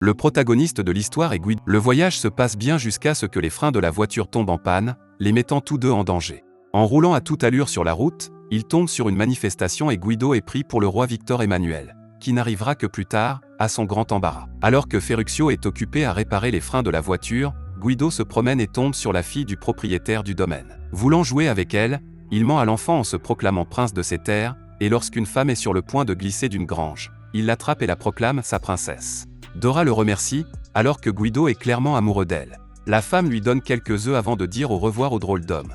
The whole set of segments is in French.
Le protagoniste de l'histoire est Guido. Le voyage se passe bien jusqu'à ce que les freins de la voiture tombent en panne, les mettant tous deux en danger. En roulant à toute allure sur la route, ils tombent sur une manifestation et Guido est pris pour le roi Victor Emmanuel, qui n'arrivera que plus tard, à son grand embarras. Alors que Ferruccio est occupé à réparer les freins de la voiture, Guido se promène et tombe sur la fille du propriétaire du domaine. Voulant jouer avec elle, il ment à l'enfant en se proclamant prince de ses terres, et lorsqu'une femme est sur le point de glisser d'une grange, il l'attrape et la proclame sa princesse. Dora le remercie, alors que Guido est clairement amoureux d'elle. La femme lui donne quelques œufs avant de dire au revoir au drôle d'homme.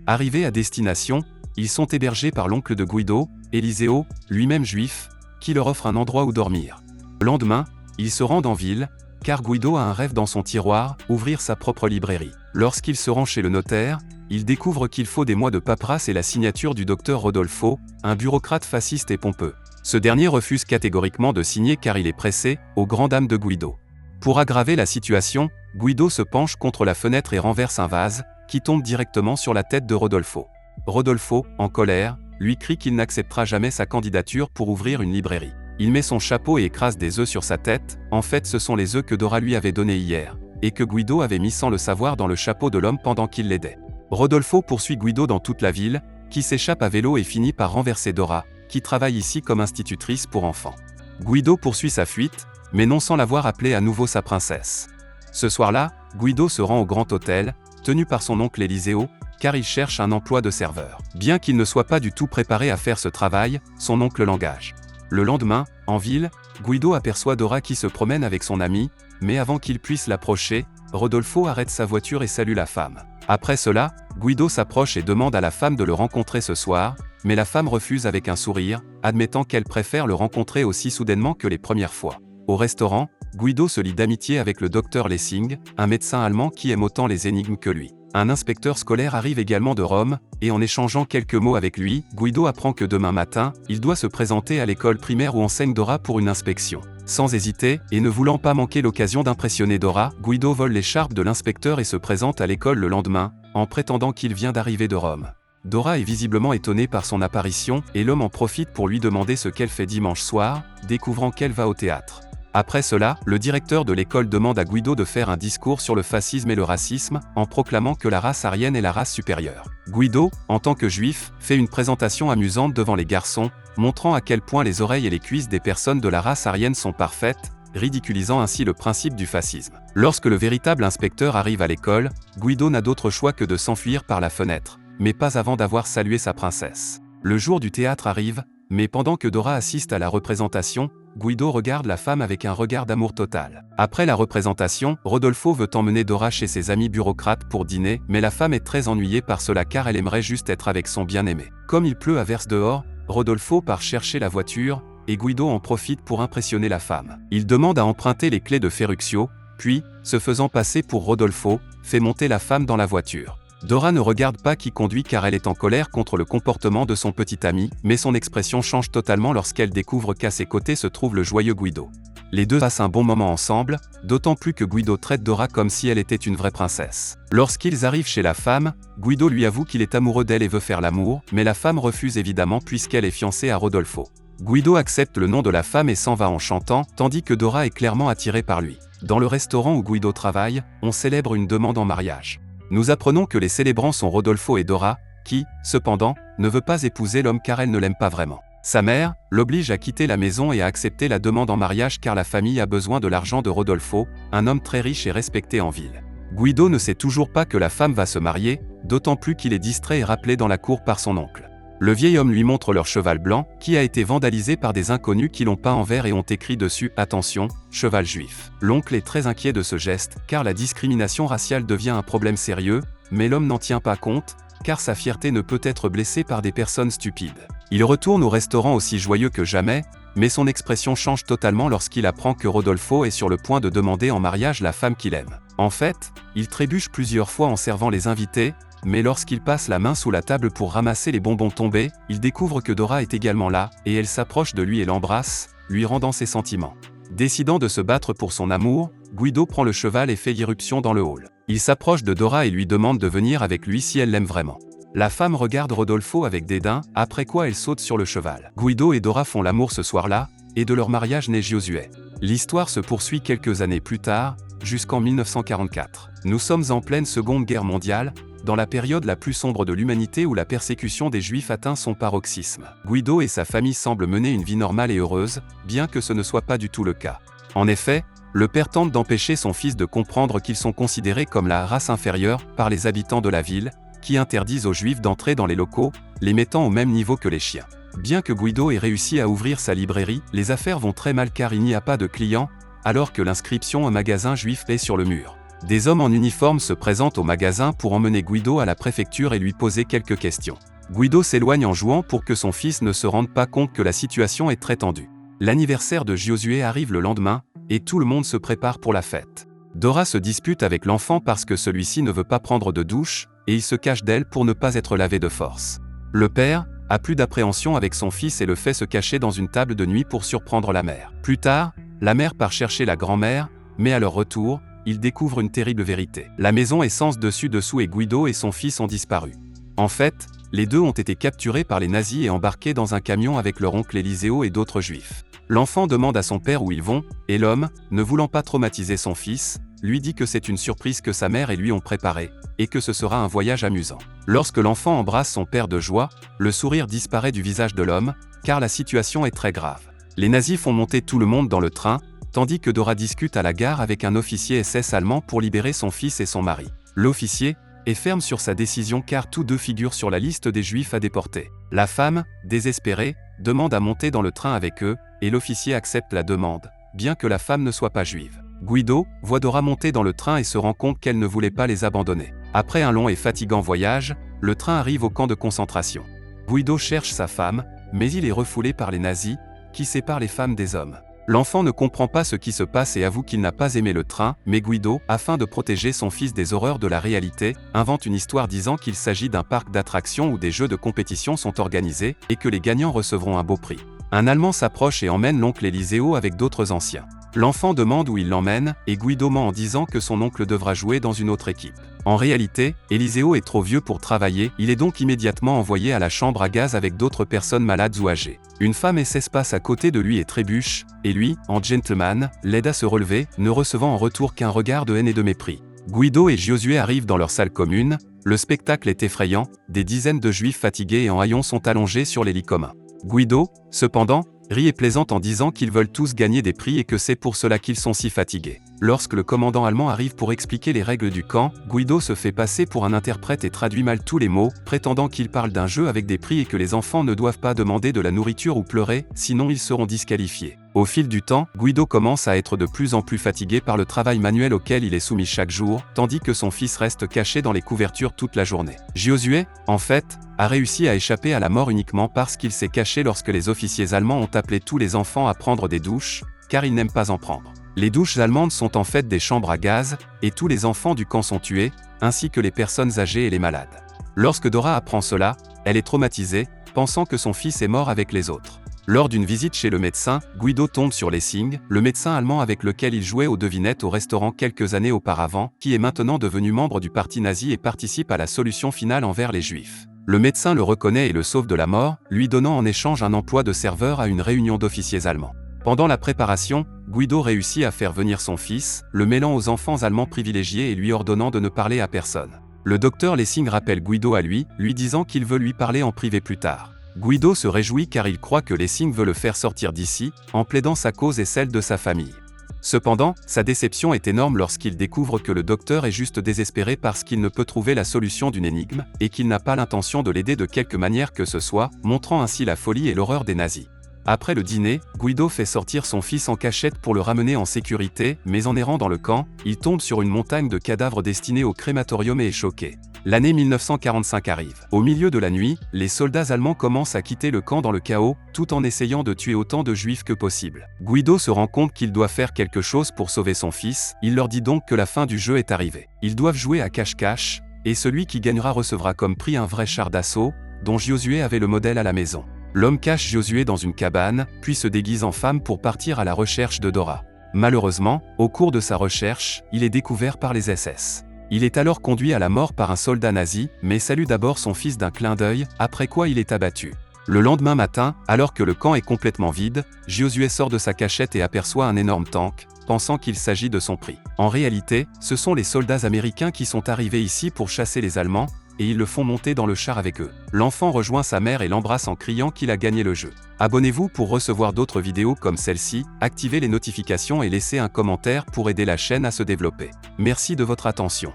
Arrivés à destination, ils sont hébergés par l'oncle de Guido, Eliseo, lui-même juif, qui leur offre un endroit où dormir. Le lendemain, ils se rendent en ville, car Guido a un rêve dans son tiroir, ouvrir sa propre librairie. Lorsqu'il se rend chez le notaire, il découvre qu'il faut des mois de paperasse et la signature du docteur Rodolfo, un bureaucrate fasciste et pompeux. Ce dernier refuse catégoriquement de signer car il est pressé, aux grandes dames de Guido. Pour aggraver la situation, Guido se penche contre la fenêtre et renverse un vase, qui tombe directement sur la tête de Rodolfo. Rodolfo, en colère, lui crie qu'il n'acceptera jamais sa candidature pour ouvrir une librairie. Il met son chapeau et écrase des œufs sur sa tête, en fait ce sont les œufs que Dora lui avait donnés hier, et que Guido avait mis sans le savoir dans le chapeau de l'homme pendant qu'il l'aidait. Rodolfo poursuit Guido dans toute la ville, qui s'échappe à vélo et finit par renverser Dora, qui travaille ici comme institutrice pour enfants. Guido poursuit sa fuite, mais non sans l'avoir appelée à nouveau sa princesse. Ce soir-là, Guido se rend au grand hôtel, tenu par son oncle Eliseo, car il cherche un emploi de serveur. Bien qu'il ne soit pas du tout préparé à faire ce travail, son oncle l'engage. Le lendemain, en ville, Guido aperçoit Dora qui se promène avec son ami, mais avant qu'il puisse l'approcher, Rodolfo arrête sa voiture et salue la femme. Après cela, Guido s'approche et demande à la femme de le rencontrer ce soir, mais la femme refuse avec un sourire, admettant qu'elle préfère le rencontrer aussi soudainement que les premières fois. Au restaurant, Guido se lie d'amitié avec le docteur Lessing, un médecin allemand qui aime autant les énigmes que lui. Un inspecteur scolaire arrive également de Rome, et en échangeant quelques mots avec lui, Guido apprend que demain matin, il doit se présenter à l'école primaire où enseigne Dora pour une inspection. Sans hésiter, et ne voulant pas manquer l'occasion d'impressionner Dora, Guido vole l'écharpe de l'inspecteur et se présente à l'école le lendemain, en prétendant qu'il vient d'arriver de Rome. Dora est visiblement étonnée par son apparition, et l'homme en profite pour lui demander ce qu'elle fait dimanche soir, découvrant qu'elle va au théâtre. Après cela, le directeur de l'école demande à Guido de faire un discours sur le fascisme et le racisme, en proclamant que la race aryenne est la race supérieure. Guido, en tant que juif, fait une présentation amusante devant les garçons, montrant à quel point les oreilles et les cuisses des personnes de la race aryenne sont parfaites, ridiculisant ainsi le principe du fascisme. Lorsque le véritable inspecteur arrive à l'école, Guido n'a d'autre choix que de s'enfuir par la fenêtre, mais pas avant d'avoir salué sa princesse. Le jour du théâtre arrive, mais pendant que Dora assiste à la représentation, Guido regarde la femme avec un regard d'amour total. Après la représentation, Rodolfo veut emmener Dora chez ses amis bureaucrates pour dîner, mais la femme est très ennuyée par cela car elle aimerait juste être avec son bien-aimé. Comme il pleut à verse dehors, Rodolfo part chercher la voiture, et Guido en profite pour impressionner la femme. Il demande à emprunter les clés de Ferruccio, puis, se faisant passer pour Rodolfo, fait monter la femme dans la voiture. Dora ne regarde pas qui conduit car elle est en colère contre le comportement de son petit ami, mais son expression change totalement lorsqu'elle découvre qu'à ses côtés se trouve le joyeux Guido. Les deux passent un bon moment ensemble, d'autant plus que Guido traite Dora comme si elle était une vraie princesse. Lorsqu'ils arrivent chez la femme, Guido lui avoue qu'il est amoureux d'elle et veut faire l'amour, mais la femme refuse évidemment puisqu'elle est fiancée à Rodolfo. Guido accepte le nom de la femme et s'en va en chantant, tandis que Dora est clairement attirée par lui. Dans le restaurant où Guido travaille, on célèbre une demande en mariage. Nous apprenons que les célébrants sont Rodolfo et Dora, qui, cependant, ne veut pas épouser l'homme car elle ne l'aime pas vraiment. Sa mère l'oblige à quitter la maison et à accepter la demande en mariage car la famille a besoin de l'argent de Rodolfo, un homme très riche et respecté en ville. Guido ne sait toujours pas que la femme va se marier, d'autant plus qu'il est distrait et rappelé dans la cour par son oncle. Le vieil homme lui montre leur cheval blanc, qui a été vandalisé par des inconnus qui l'ont peint en vert et ont écrit dessus « Attention, cheval juif ». L'oncle est très inquiet de ce geste, car la discrimination raciale devient un problème sérieux, mais l'homme n'en tient pas compte, car sa fierté ne peut être blessée par des personnes stupides. Il retourne au restaurant aussi joyeux que jamais, mais son expression change totalement lorsqu'il apprend que Rodolfo est sur le point de demander en mariage la femme qu'il aime. En fait, il trébuche plusieurs fois en servant les invités, mais lorsqu'il passe la main sous la table pour ramasser les bonbons tombés, il découvre que Dora est également là, et elle s'approche de lui et l'embrasse, lui rendant ses sentiments. Décidant de se battre pour son amour, Guido prend le cheval et fait irruption dans le hall. Il s'approche de Dora et lui demande de venir avec lui si elle l'aime vraiment. La femme regarde Rodolfo avec dédain, après quoi elle saute sur le cheval. Guido et Dora font l'amour ce soir-là, et de leur mariage naît Giosuè. L'histoire se poursuit quelques années plus tard, jusqu'en 1944. Nous sommes en pleine Seconde Guerre mondiale, dans la période la plus sombre de l'humanité où la persécution des Juifs atteint son paroxysme. Guido et sa famille semblent mener une vie normale et heureuse, bien que ce ne soit pas du tout le cas. En effet, le père tente d'empêcher son fils de comprendre qu'ils sont considérés comme la race inférieure par les habitants de la ville, qui interdisent aux Juifs d'entrer dans les locaux, les mettant au même niveau que les chiens. Bien que Guido ait réussi à ouvrir sa librairie, les affaires vont très mal car il n'y a pas de clients, alors que l'inscription « un magasin juif » est sur le mur. Des hommes en uniforme se présentent au magasin pour emmener Guido à la préfecture et lui poser quelques questions. Guido s'éloigne en jouant pour que son fils ne se rende pas compte que la situation est très tendue. L'anniversaire de Giosuè arrive le lendemain, et tout le monde se prépare pour la fête. Dora se dispute avec l'enfant parce que celui-ci ne veut pas prendre de douche, et il se cache d'elle pour ne pas être lavé de force. Le père a plus d'appréhension avec son fils et le fait se cacher dans une table de nuit pour surprendre la mère. Plus tard, la mère part chercher la grand-mère, mais à leur retour, ils découvrent une terrible vérité. La maison est sens dessus dessous et Guido et son fils ont disparu. En fait, les deux ont été capturés par les nazis et embarqués dans un camion avec leur oncle Eliseo et d'autres juifs. L'enfant demande à son père où ils vont, et l'homme, ne voulant pas traumatiser son fils, lui dit que c'est une surprise que sa mère et lui ont préparée, et que ce sera un voyage amusant. Lorsque l'enfant embrasse son père de joie, le sourire disparaît du visage de l'homme, car la situation est très grave. Les nazis font monter tout le monde dans le train, tandis que Dora discute à la gare avec un officier SS allemand pour libérer son fils et son mari. L'officier est ferme sur sa décision car tous deux figurent sur la liste des juifs à déporter. La femme, désespérée, demande à monter dans le train avec eux, et l'officier accepte la demande, bien que la femme ne soit pas juive. Guido voit Dora monter dans le train et se rend compte qu'elle ne voulait pas les abandonner. Après un long et fatigant voyage, le train arrive au camp de concentration. Guido cherche sa femme, mais il est refoulé par les nazis, qui séparent les femmes des hommes. L'enfant ne comprend pas ce qui se passe et avoue qu'il n'a pas aimé le train, mais Guido, afin de protéger son fils des horreurs de la réalité, invente une histoire disant qu'il s'agit d'un parc d'attractions où des jeux de compétition sont organisés, et que les gagnants recevront un beau prix. Un Allemand s'approche et emmène l'oncle Eliseo avec d'autres anciens. L'enfant demande où il l'emmène, et Guido ment en disant que son oncle devra jouer dans une autre équipe. En réalité, Eliseo est trop vieux pour travailler, il est donc immédiatement envoyé à la chambre à gaz avec d'autres personnes malades ou âgées. Une femme SS passe à côté de lui et trébuche, et lui, en gentleman, l'aide à se relever, ne recevant en retour qu'un regard de haine et de mépris. Guido et Giosuè arrivent dans leur salle commune, le spectacle est effrayant, des dizaines de juifs fatigués et en haillons sont allongés sur les lits communs. Guido, cependant, rit et plaisante en disant qu'ils veulent tous gagner des prix et que c'est pour cela qu'ils sont si fatigués. Lorsque le commandant allemand arrive pour expliquer les règles du camp, Guido se fait passer pour un interprète et traduit mal tous les mots, prétendant qu'il parle d'un jeu avec des prix et que les enfants ne doivent pas demander de la nourriture ou pleurer, sinon ils seront disqualifiés. Au fil du temps, Guido commence à être de plus en plus fatigué par le travail manuel auquel il est soumis chaque jour, tandis que son fils reste caché dans les couvertures toute la journée. Giosuè, en fait, a réussi à échapper à la mort uniquement parce qu'il s'est caché lorsque les officiers allemands ont appelé tous les enfants à prendre des douches, car ils n'aiment pas en prendre. Les douches allemandes sont en fait des chambres à gaz, et tous les enfants du camp sont tués, ainsi que les personnes âgées et les malades. Lorsque Dora apprend cela, elle est traumatisée, pensant que son fils est mort avec les autres. Lors d'une visite chez le médecin, Guido tombe sur Lessing, le médecin allemand avec lequel il jouait aux devinettes au restaurant quelques années auparavant, qui est maintenant devenu membre du parti nazi et participe à la solution finale envers les Juifs. Le médecin le reconnaît et le sauve de la mort, lui donnant en échange un emploi de serveur à une réunion d'officiers allemands. Pendant la préparation, Guido réussit à faire venir son fils, le mêlant aux enfants allemands privilégiés et lui ordonnant de ne parler à personne. Le docteur Lessing rappelle Guido à lui disant qu'il veut lui parler en privé plus tard. Guido se réjouit car il croit que Lessing veut le faire sortir d'ici, en plaidant sa cause et celle de sa famille. Cependant, sa déception est énorme lorsqu'il découvre que le docteur est juste désespéré parce qu'il ne peut trouver la solution d'une énigme, et qu'il n'a pas l'intention de l'aider de quelque manière que ce soit, montrant ainsi la folie et l'horreur des nazis. Après le dîner, Guido fait sortir son fils en cachette pour le ramener en sécurité, mais en errant dans le camp, il tombe sur une montagne de cadavres destinés au crématorium et est choqué. L'année 1945 arrive. Au milieu de la nuit, les soldats allemands commencent à quitter le camp dans le chaos, tout en essayant de tuer autant de juifs que possible. Guido se rend compte qu'il doit faire quelque chose pour sauver son fils, il leur dit donc que la fin du jeu est arrivée. Ils doivent jouer à cache-cache, et celui qui gagnera recevra comme prix un vrai char d'assaut, dont Giosuè avait le modèle à la maison. L'homme cache Giosuè dans une cabane, puis se déguise en femme pour partir à la recherche de Dora. Malheureusement, au cours de sa recherche, il est découvert par les SS. Il est alors conduit à la mort par un soldat nazi, mais salue d'abord son fils d'un clin d'œil, après quoi il est abattu. Le lendemain matin, alors que le camp est complètement vide, Josué sort de sa cachette et aperçoit un énorme tank, pensant qu'il s'agit de son prix. En réalité, ce sont les soldats américains qui sont arrivés ici pour chasser les Allemands, et ils le font monter dans le char avec eux. L'enfant rejoint sa mère et l'embrasse en criant qu'il a gagné le jeu. Abonnez-vous pour recevoir d'autres vidéos comme celle-ci, activez les notifications et laissez un commentaire pour aider la chaîne à se développer. Merci de votre attention.